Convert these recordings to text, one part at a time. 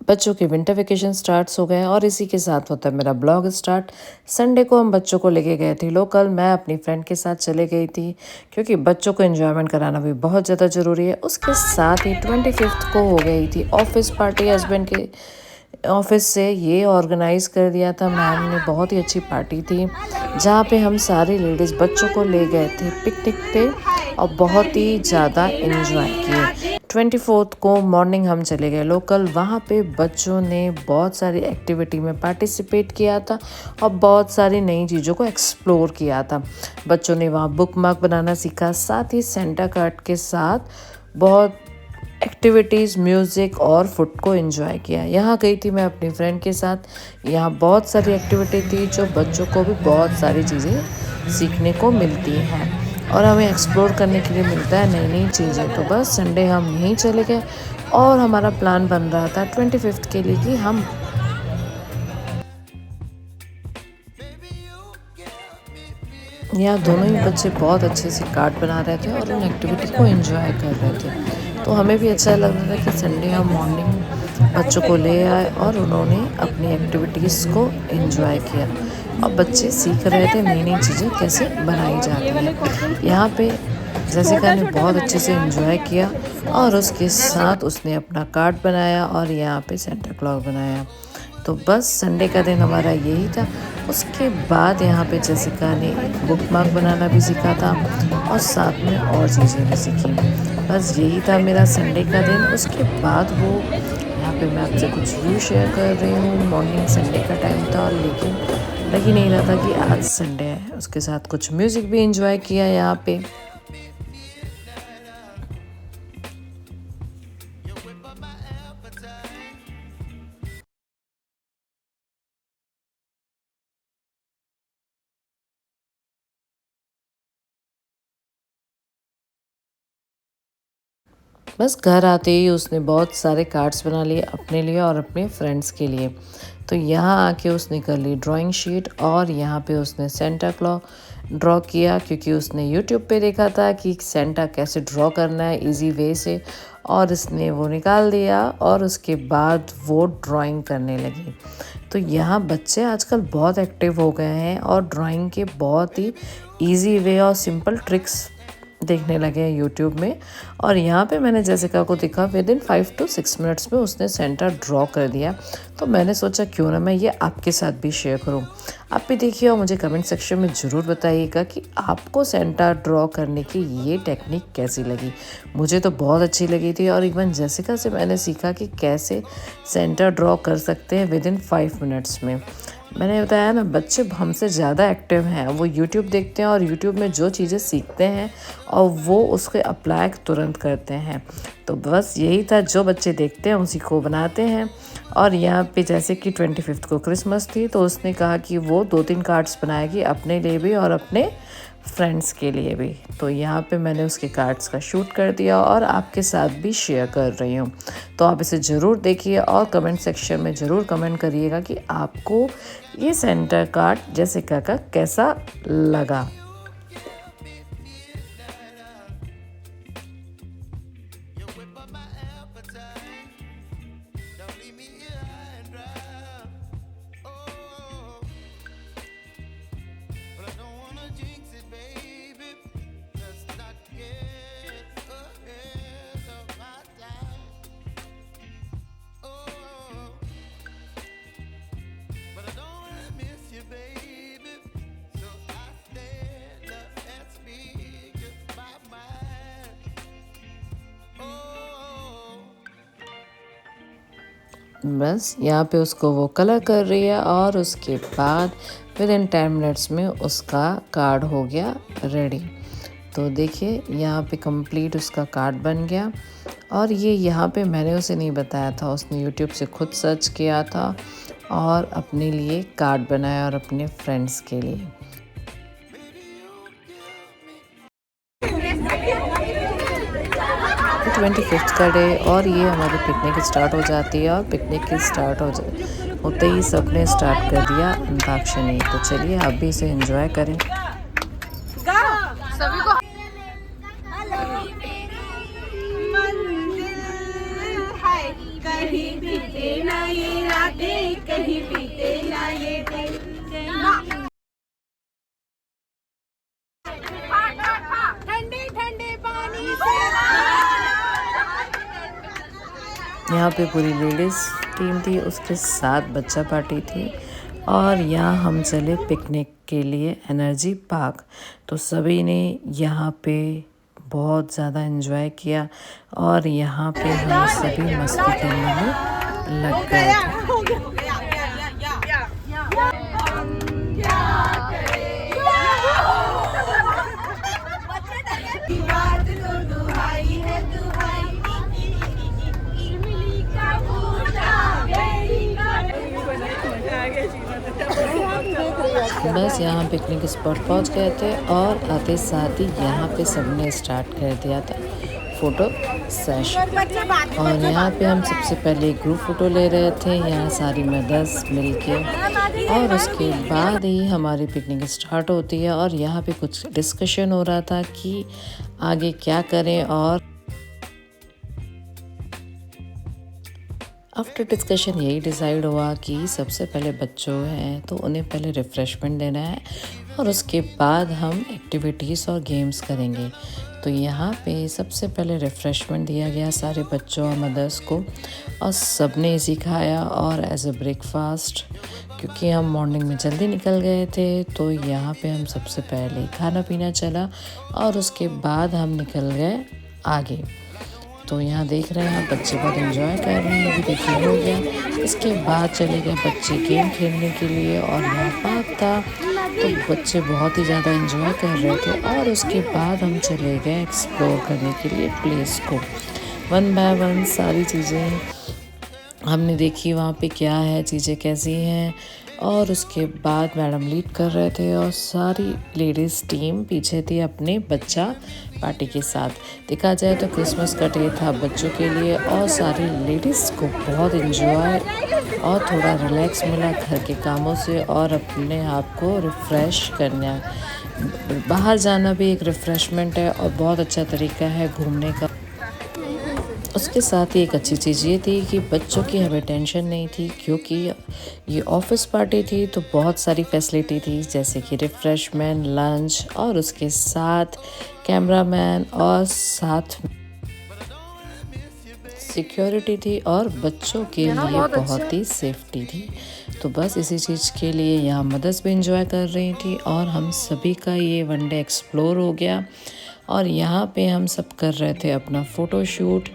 बच्चों के winter vacation starts हो गए हैं और इसी के साथ होता है मेरा ब्लॉग स्टार्ट। संडे को हम बच्चों को लेके गए थे लोकल। मैं अपनी फ्रेंड के साथ चले गई थी क्योंकि बच्चों को एंजॉयमेंट कराना भी बहुत ज़्यादा ज़रूरी है। उसके साथ ही 25th को हो गई थी ऑफिस पार्टी। हस्बैंड के ऑफिस से ये ऑर्गेनाइज़ कर दिया था मैम ने। बहुत ही अच्छी पार्टी थी जहाँ पे हम सारी लेडीज़ बच्चों को ले गए थे पिकनिक पे और बहुत ही ज़्यादा एंजॉय किए। 24th को मॉर्निंग हम चले गए लोकल। वहाँ पे बच्चों ने बहुत सारी एक्टिविटी में पार्टिसिपेट किया था और बहुत सारी नई चीज़ों को एक्सप्लोर किया था। बच्चों ने वहाँ बुक मार्क बनाना सीखा, साथ ही सेंटा कार्ड के साथ बहुत एक्टिविटीज़, म्यूज़िक और फूड को एंजॉय किया। यहाँ गई थी मैं अपनी फ्रेंड के साथ। यहाँ बहुत सारी एक्टिविटी थी जो बच्चों को भी बहुत सारी चीज़ें सीखने को मिलती हैं और हमें एक्सप्लोर करने के लिए मिलता है नई नई चीज़ें। तो बस संडे हम यहीं चले गए और हमारा प्लान बन रहा था 25th के लिए कि हम यहाँ दोनों ही बच्चे बहुत अच्छे से कार्ड बना रहे थे और उन एक्टिविटी को एंजॉय कर रहे थे। तो हमें भी अच्छा लग रहा था कि संडे हम मॉर्निंग बच्चों को ले आए और उन्होंने अपनी एक्टिविटीज़ को एंजॉय किया और बच्चे सीख रहे थे नई नई चीज़ें कैसे बनाई जाती हैं। यहाँ पे जैसिका ने बहुत अच्छे से एंजॉय किया और उसके साथ उसने अपना कार्ड बनाया और यहाँ पे सेंटा क्लॉज बनाया। तो बस संडे का दिन हमारा यही था। उसके बाद यहाँ पे जेसिका ने बुक मार्क बनाना भी सीखा था और साथ में और चीज़ें भी सीखी। बस यही था मेरा संडे का दिन। उसके बाद वो यहाँ पे मैं आपसे कुछ व्यू शेयर कर रही हूँ। मॉर्निंग संडे का टाइम था लेकिन लग ही नहीं रहा था कि आज संडे है। उसके साथ कुछ म्यूज़िक भी इंजॉय किया यहाँ पे। बस घर आते ही उसने बहुत सारे कार्ड्स बना लिए अपने लिए और अपने फ्रेंड्स के लिए। तो यहाँ आके उसने कर ली ड्राइंग शीट और यहाँ पे उसने सेंटा क्लॉज ड्रॉ किया क्योंकि उसने यूट्यूब पे देखा था कि सेंटा कैसे ड्रॉ करना है इजी वे से, और इसने वो निकाल दिया और उसके बाद वो ड्राइंग करने लगी। तो यहाँ बच्चे आजकल बहुत एक्टिव हो गए हैं और ड्राइंग के बहुत ही इजी वे और सिंपल ट्रिक्स देखने लगे हैं यूट्यूब में। और यहाँ पे मैंने जेसिका को देखा विद इन 5 to 6 मिनट्स में उसने सेंटा ड्रॉ कर दिया। तो मैंने सोचा क्यों ना मैं ये आपके साथ भी शेयर करूँ। आप भी देखिए और मुझे कमेंट सेक्शन में ज़रूर बताइएगा कि आपको सेंटा ड्रॉ करने की ये टेक्निक कैसी लगी। मुझे तो बहुत अच्छी लगी थी और इवन जेसिका से मैंने सीखा कि कैसे सेंटा ड्रॉ कर सकते हैं विद इन 5 मिनट्स में। मैंने बताया ना, बच्चे हमसे ज़्यादा एक्टिव हैं। वो यूट्यूब देखते हैं और यूट्यूब में जो चीज़ें सीखते हैं और वो उसके अप्लाई तुरंत करते हैं। तो बस यही था, जो बच्चे देखते हैं उसी को बनाते हैं। और यहाँ पे जैसे कि 25th को क्रिसमस थी तो उसने कहा कि वो 2-3 कार्ड्स बनाएगी अपने लिए भी और अपने फ्रेंड्स के लिए भी। तो यहाँ पे मैंने उसके कार्ड्स का शूट कर दिया और आपके साथ भी शेयर कर रही हूँ। तो आप इसे ज़रूर देखिए और कमेंट सेक्शन में ज़रूर कमेंट करिएगा कि आपको ये सेंटा कार्ड जेसिका का कैसा लगा। बस यहाँ पे उसको वो कलर कर रही है और उसके बाद विद इन 10 मिनट्स में उसका कार्ड हो गया रेडी। तो देखिए यहाँ पे कंप्लीट उसका कार्ड बन गया। और ये यहाँ पे मैंने उसे नहीं बताया था, उसने यूट्यूब से खुद सर्च किया था और अपने लिए कार्ड बनाया और अपने फ्रेंड्स के लिए। 25th का डे और ये हमारी पिकनिक स्टार्ट हो जाती है और पिकनिक की स्टार्ट होते ही सबने स्टार्ट कर दिया अंताक्षरी। तो चलिए आप भी इसे एंजॉय करें। सभी को कहीं भी बीते ना ये रातें, कहीं बीते ना ये दिन। ठंडे ठंडे पानी से यहाँ पे पूरी लेडीज़ टीम थी, उसके साथ बच्चा पार्टी थी और यहाँ हम चले पिकनिक के लिए एनर्जी पार्क। तो सभी ने यहाँ पे बहुत ज़्यादा एंजॉय किया और यहाँ पे हम सभी मस्ती करने में लग गए थे। बस यहाँ पिकनिक स्पॉट पहुँच गए थे और आते साथ ही यहाँ पे सबने स्टार्ट कर दिया था फ़ोटो सेशन। और यहाँ पे हम सबसे पहले एक ग्रुप फ़ोटो ले रहे थे, यहाँ सारी मदर्स मिलके, और उसके बाद ही हमारी पिकनिक स्टार्ट होती है। और यहाँ पे कुछ डिस्कशन हो रहा था कि आगे क्या करें। और आफ्टर डिस्कशन यही डिसाइड हुआ कि सबसे पहले बच्चों हैं तो उन्हें पहले रिफ़्रेशमेंट देना है और उसके बाद हम एक्टिविटीज़ और गेम्स करेंगे। तो यहाँ पे सबसे पहले रिफ़्रेशमेंट दिया गया सारे बच्चों और मदर्स को, और सब ने इसी खाया। और एज अ ब्रेकफास्ट, क्योंकि हम मॉर्निंग में जल्दी निकल गए थे, तो यहाँ पे हम सबसे पहले खाना पीना चला और उसके बाद हम निकल गए आगे। तो यहाँ देख रहे हैं आप, बच्चे बहुत एंजॉय कर रहे हैं। अभी देखिए हो गया। इसके बाद चले गए बच्चे गेम खेलने के लिए और यहाँ पार्क था, तो बच्चे बहुत ही ज़्यादा एंजॉय कर रहे थे। और उसके बाद हम चले गए एक्सप्लोर करने के लिए प्लेस को। वन बाय वन सारी चीज़ें हमने देखी, वहाँ पे क्या है, चीज़ें कैसी हैं। और उसके बाद मैडम लीड कर रहे थे और सारी लेडीज़ टीम पीछे थी अपने बच्चा पार्टी के साथ। देखा जाए तो क्रिसमस का डे था बच्चों के लिए और सारी लेडीज़ को बहुत एंजॉय और थोड़ा रिलैक्स मिला घर के कामों से, और अपने आप को रिफ़्रेश करना। बाहर जाना भी एक रिफ़्रेशमेंट है और बहुत अच्छा तरीका है घूमने का। उसके साथ ही एक अच्छी चीज़ ये थी कि बच्चों की हमें टेंशन नहीं थी, क्योंकि ये ऑफिस पार्टी थी तो बहुत सारी फैसिलिटी थी, जैसे कि रिफ़्रेशमेंट, लंच, और उसके साथ कैमरामैन और साथ सिक्योरिटी थी और बच्चों के लिए बहुत ही सेफ्टी थी। तो बस इसी चीज़ के लिए यहाँ मदर्स भी इंजॉय कर रही थी और हम सभी का ये वनडे एक्सप्लोर हो गया। और यहाँ पे हम सब कर रहे थे अपना फ़ोटो शूट,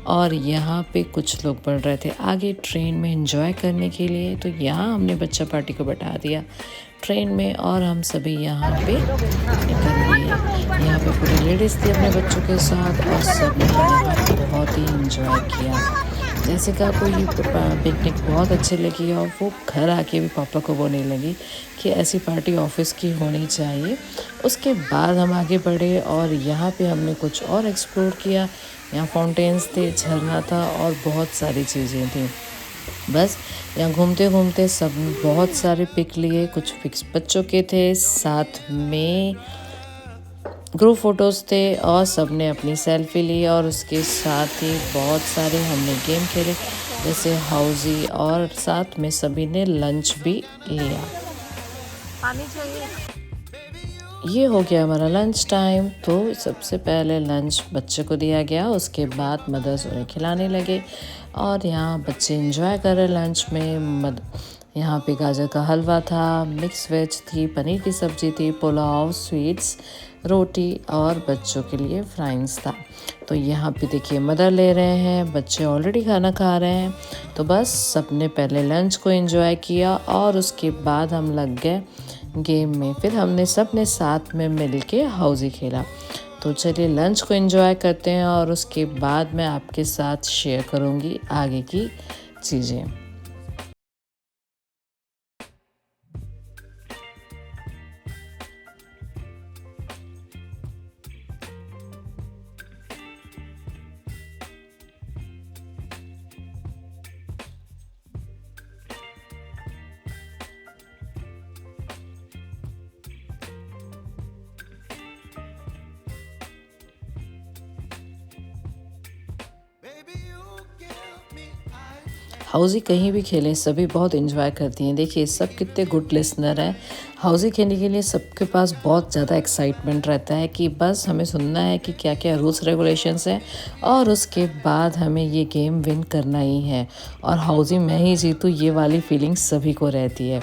और यहाँ पे कुछ लोग बढ़ रहे थे आगे ट्रेन में एंजॉय करने के लिए। तो यहाँ हमने बच्चा पार्टी को बैठा दिया ट्रेन में और हम सभी यहाँ पे निकल लिए। यहाँ पे पूरी लेडीज़ थी अपने बच्चों के साथ और सब ने यहाँ बहुत ही इंजॉय किया। जैसे का कोई पिकनिक बहुत अच्छी लगी और वो घर आके भी पापा को बोलने लगी कि ऐसी पार्टी ऑफिस की होनी चाहिए। उसके बाद हम आगे बढ़े और यहाँ पे हमने कुछ और एक्सप्लोर किया। यहाँ फाउंटेन्स थे, झरना था और बहुत सारी चीज़ें थी। बस यहाँ घूमते घूमते सब बहुत सारे पिक लिए, कुछ पिक्स बच्चों के थे, साथ में ग्रुप फ़ोटोज़ थे और सब ने अपनी सेल्फी ली। और उसके साथ ही बहुत सारे हमने गेम खेले जैसे हाउजी, और साथ में सभी ने लंच भी लिया। पानी चाहिए। ये हो गया हमारा लंच टाइम। तो सबसे पहले लंच बच्चे को दिया गया, उसके बाद मदर्स उन्हें खिलाने लगे और यहाँ बच्चे एंजॉय कर रहे लंच में। यहाँ पे गाजर का हलवा था, मिक्स वेज थी, पनीर की सब्ज़ी थी, पुलाव, स्वीट्स, रोटी और बच्चों के लिए फ्राइंग्स था। तो यहाँ पे देखिए मदर ले रहे हैं, बच्चे ऑलरेडी खाना खा रहे हैं। तो बस सबने पहले लंच को एंजॉय किया और उसके बाद हम लग गए गेम में। फिर हमने सब ने साथ में मिल के हाउजी खेला। तो चलिए लंच को एंजॉय करते हैं और उसके बाद मैं आपके साथ शेयर करूँगी आगे की चीज़ें। हाउज़ी कहीं भी खेलें सभी बहुत एंजॉय करती हैं। देखिए सब कितने गुड लिसनर हैं। हाउज़ी खेलने के लिए सबके पास बहुत ज़्यादा एक्साइटमेंट रहता है कि बस हमें सुनना है कि क्या-क्या रूल्स रेगुलेशंस हैं और उसके बाद हमें ये गेम विन करना ही है और हाउज़ी मैं ही जीतूँ ये वाली फीलिंग सभी को रहती है।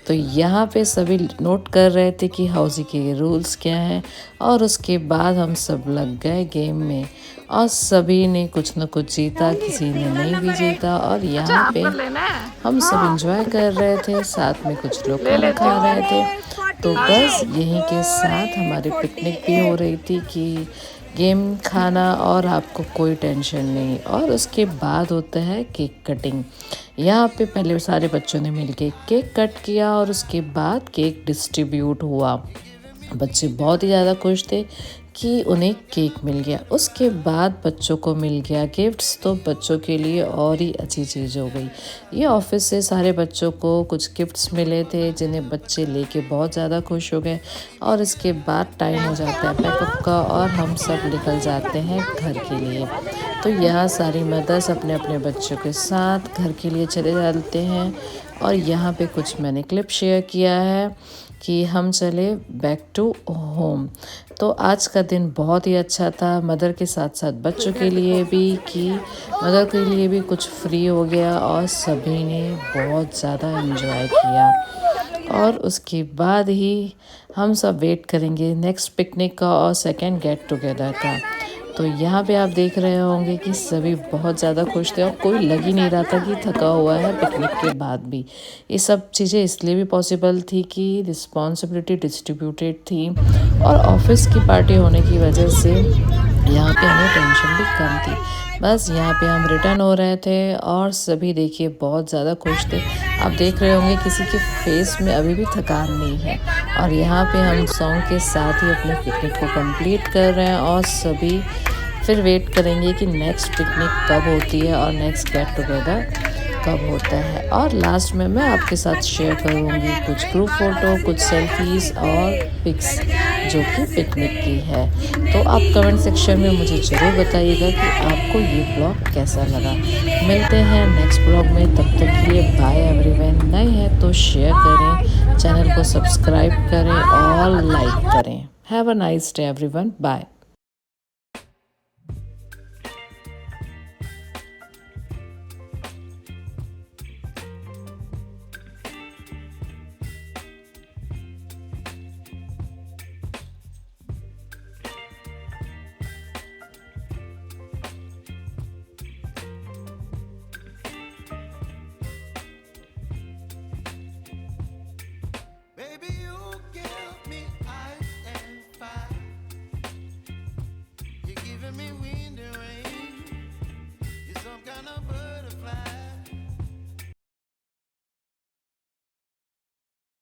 तो यहाँ पे सभी नोट कर रहे थे कि हाउज़ी के रूल्स क्या हैं और उसके बाद हम सब लग गए गेम में और सभी ने कुछ न कुछ जीता, किसी ने नहीं भी जीता और यहाँ पे हम सब एंजॉय कर रहे थे, साथ में कुछ लोग खाना खा रहे थे। तो बस यहीं के साथ हमारी पिकनिक भी हो रही थी कि गेम खाना और आपको कोई टेंशन नहीं। और उसके बाद होता है केक कटिंग। यहाँ पे पहले सारे बच्चों ने मिलके केक कट किया और उसके बाद केक डिस्ट्रीब्यूट हुआ। बच्चे बहुत ही ज़्यादा खुश थे कि उन्हें केक मिल गया। उसके बाद बच्चों को मिल गया गिफ्ट्स, तो बच्चों के लिए और ही अच्छी चीज़ हो गई। ये ऑफिस से सारे बच्चों को कुछ गिफ्ट्स मिले थे जिन्हें बच्चे लेके बहुत ज़्यादा खुश हो गए और इसके बाद टाइम हो जाता है पैकअप का और हम सब निकल जाते हैं घर के लिए। तो यहाँ सारी मदर्स अपने अपने बच्चों के साथ घर के लिए चले जाते हैं और यहाँ पे कुछ मैंने क्लिप शेयर किया है कि हम चले बैक टू होम। तो आज का दिन बहुत ही अच्छा था मदर के साथ साथ बच्चों के लिए भी कि मदर के लिए भी कुछ फ्री हो गया और सभी ने बहुत ज़्यादा एंजॉय किया। और उसके बाद ही हम सब वेट करेंगे नेक्स्ट पिकनिक का और सेकेंड गेट टुगेदर का। तो यहाँ पे आप देख रहे होंगे कि सभी बहुत ज़्यादा खुश थे और कोई लग ही नहीं रहा था कि थका हुआ है पिकनिक के बाद भी। ये सब चीज़ें इसलिए भी पॉसिबल थी कि रिस्पॉन्सिबिलिटी डिस्ट्रीब्यूटेड थी और ऑफिस की पार्टी होने की वजह से यहाँ पे हमें टेंशन भी कम थी। बस यहाँ पे हम रिटर्न हो रहे थे और सभी देखिए बहुत ज़्यादा खुश थे। आप देख रहे होंगे किसी के फेस में अभी भी थकान नहीं है और यहाँ पे हम सॉन्ग के साथ ही अपने पिकनिक को कंप्लीट कर रहे हैं और सभी फिर वेट करेंगे कि नेक्स्ट पिकनिक कब होती है और नेक्स्ट गेट टुगेदर कब होता है। और लास्ट में मैं आपके साथ शेयर करूँगी कुछ ग्रुप फ़ोटो, कुछ सेल्फीज़ और पिक्स जो कि पिकनिक की है। तो आप कमेंट सेक्शन में मुझे ज़रूर बताइएगा कि आपको ये ब्लॉग कैसा लगा। मिलते हैं नेक्स्ट ब्लॉग में, तब तक के लिए बाय एवरीवन। नए हैं तो शेयर करें, चैनल को सब्सक्राइब करें और लाइक करें। Have a nice day everyone, bye. Baby, you give me ice and fire. You're giving me wind and rain.